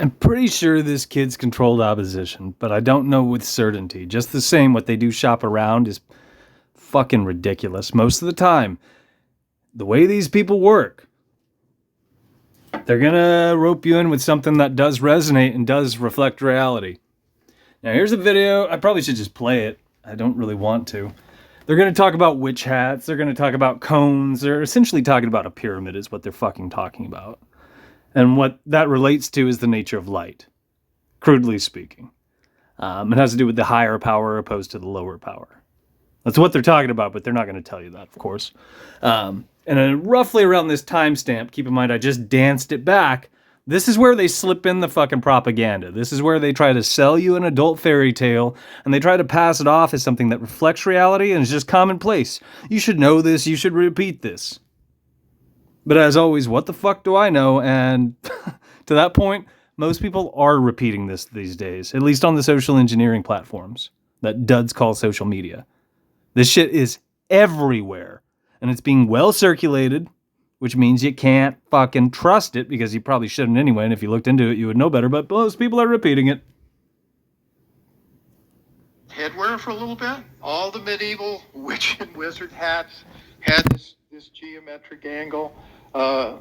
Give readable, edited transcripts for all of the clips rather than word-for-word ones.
I'm pretty sure this kid's controlled opposition, but I don't know with certainty. Just the same, what they do shop around is fucking ridiculous. Most of the time, the way these people work, they're gonna rope you in with something that does resonate and does reflect reality. Now here's a video. I probably should just play it. I don't really want to. They're gonna talk about witch hats. They're gonna talk about cones. They're essentially talking about a pyramid is what they're fucking talking about. And what that relates to is the nature of light, crudely speaking. It has to do with the higher power opposed to the lower power. That's what they're talking about, but they're not going to tell you that, of course. And roughly around this timestamp, keep in mind I just danced it back, this is where they slip in the fucking propaganda. This is where they try to sell you an adult fairy tale, and they try to pass it off as something that reflects reality and is just commonplace. You should know this, you should repeat this. But as always, what the fuck do I know? And to that point, most people are repeating this these days, at least on the social engineering platforms that duds call social media. This shit is everywhere, and it's being well circulated, which means you can't fucking trust it, because you probably shouldn't anyway, and if you looked into it, you would know better, but most people are repeating it. Headwear for a little bit. All the medieval witch and wizard hats had this geometric angle.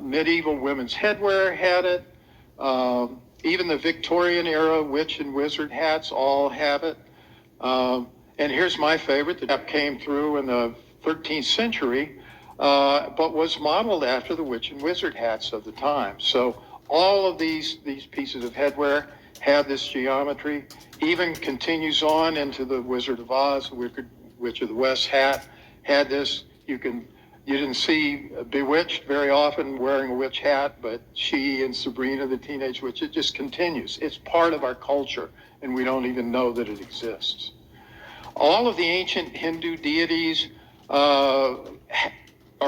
Medieval women's headwear had it. Even the Victorian era witch and wizard hats all have it. And here's my favorite that came through in the 13th century, but was modeled after the witch and wizard hats of the time. So all of these pieces of headwear have this geometry. Even continues on into the Wizard of Oz, Witch of the West hat had this. You didn't see Bewitched very often wearing a witch hat, but she and Sabrina the Teenage Witch, it just continues. It's part of our culture, and we don't even know that it exists. All of the ancient Hindu deities are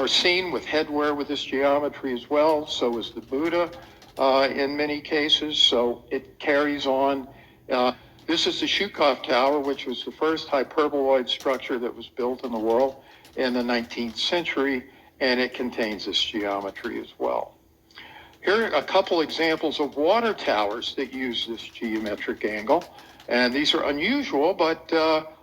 seen with headwear with this geometry as well. So is the Buddha in many cases, so it carries on. This is the Shukov Tower, which was the first hyperboloid structure that was built in the world in the 19th century, and it contains this geometry as well. Here are a couple examples of water towers that use this geometric angle, and these are unusual, but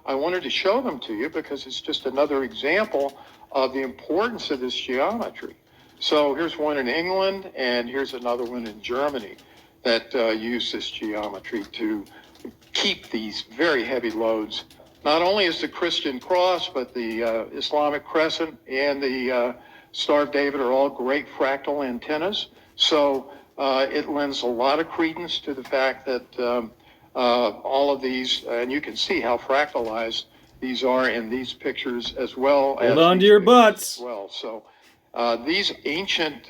I wanted to show them to you because it's just another example of the importance of this geometry. So here's one in England, and here's another one in Germany that use this geometry to keep these very heavy loads. Not only is the Christian cross, but the Islamic crescent and the Star of David are all great fractal antennas. So it lends a lot of credence to the fact that all of these, and you can see how fractalized these are in these pictures as well. Hold on to your butts. As well. So these ancient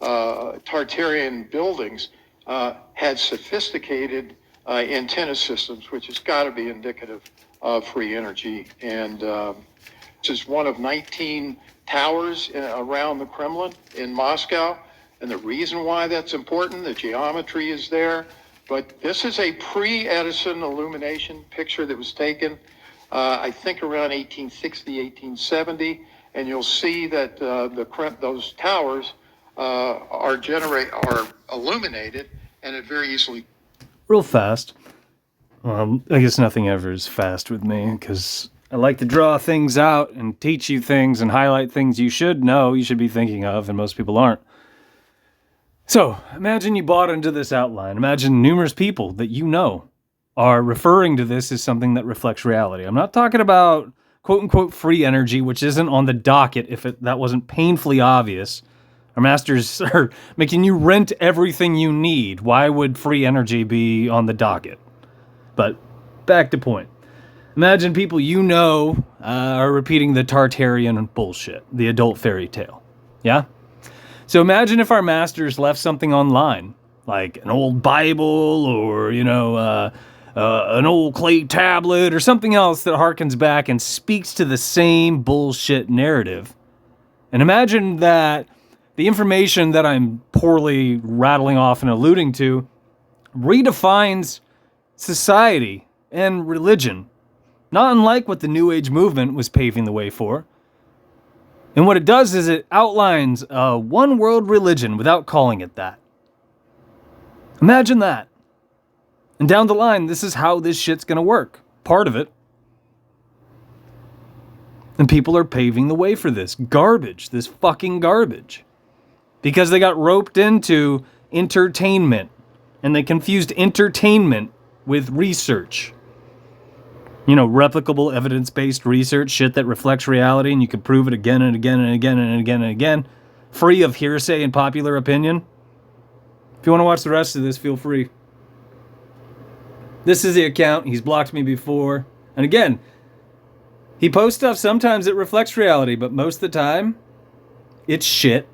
Tartarian buildings had sophisticated antenna systems, which has got to be indicative of free energy. And this is one of 19 towers around the Kremlin in Moscow. And the reason why that's important, the geometry is there. But this is a pre-Edison illumination picture that was taken, I think around 1860, 1870. And you'll see that those towers are illuminated, and it very easily. Real fast. Well, I guess nothing ever is fast with me, because I like to draw things out and teach you things and highlight things you should know, you should be thinking of, and most people aren't. So, imagine you bought into this outline. Imagine numerous people that you know are referring to this as something that reflects reality. I'm not talking about quote-unquote free energy, which isn't on the docket if that wasn't painfully obvious. Our masters are making you rent everything you need. Why would free energy be on the docket? But back to point. Imagine people you know are repeating the Tartarian bullshit, the adult fairy tale. Yeah? So imagine if our masters left something online, like an old Bible or, an old clay tablet or something else that harkens back and speaks to the same bullshit narrative. And imagine that the information that I'm poorly rattling off and alluding to redefines society and religion, not unlike what the New Age movement was paving the way for. And what it does is it outlines a one-world religion without calling it that. Imagine that. And down the line, this is how this shit's gonna work. Part of it. And people are paving the way for this garbage, this fucking garbage. Because they got roped into entertainment. And they confused entertainment with research. You know, replicable evidence-based research, shit that reflects reality and you can prove it again and again and again and again and again. Free of hearsay and popular opinion. If you want to watch the rest of this, feel free. This is the account. He's blocked me before. And again, he posts stuff sometimes that reflects reality, but most of the time, it's shit.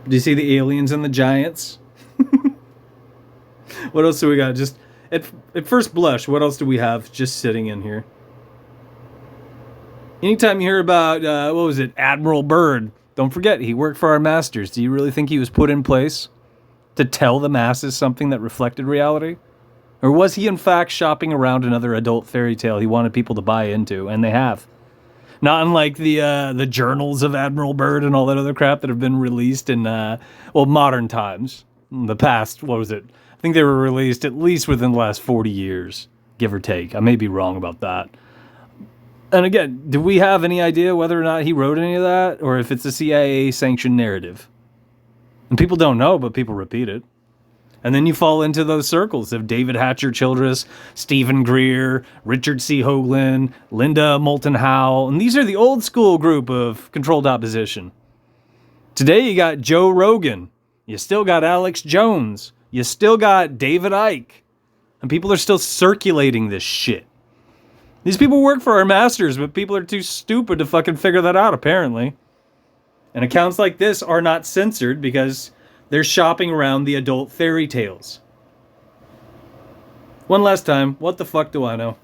Do you see the aliens and the giants? What else do we got? Just at first blush, what else do we have just sitting in here? Anytime you hear about, Admiral Byrd, don't forget, he worked for our masters. Do you really think he was put in place to tell the masses something that reflected reality? Or was he in fact shopping around another adult fairy tale he wanted people to buy into? And they have. Not unlike the journals of Admiral Byrd and all that other crap that have been released in, modern times. In the past, I think they were released at least within the last 40 years, give or take. I may be wrong about that. And again, do we have any idea whether or not he wrote any of that? Or if it's a CIA-sanctioned narrative? And people don't know, but people repeat it. And then you fall into those circles of David Hatcher Childress, Stephen Greer, Richard C. Hoagland, Linda Moulton Howe. And these are the old school group of controlled opposition. Today you got Joe Rogan. You still got Alex Jones. You still got David Icke. And people are still circulating this shit. These people work for our masters, but people are too stupid to fucking figure that out, apparently. And accounts like this are not censored because they're shopping around the adult fairy tales. One last time, what the fuck do I know?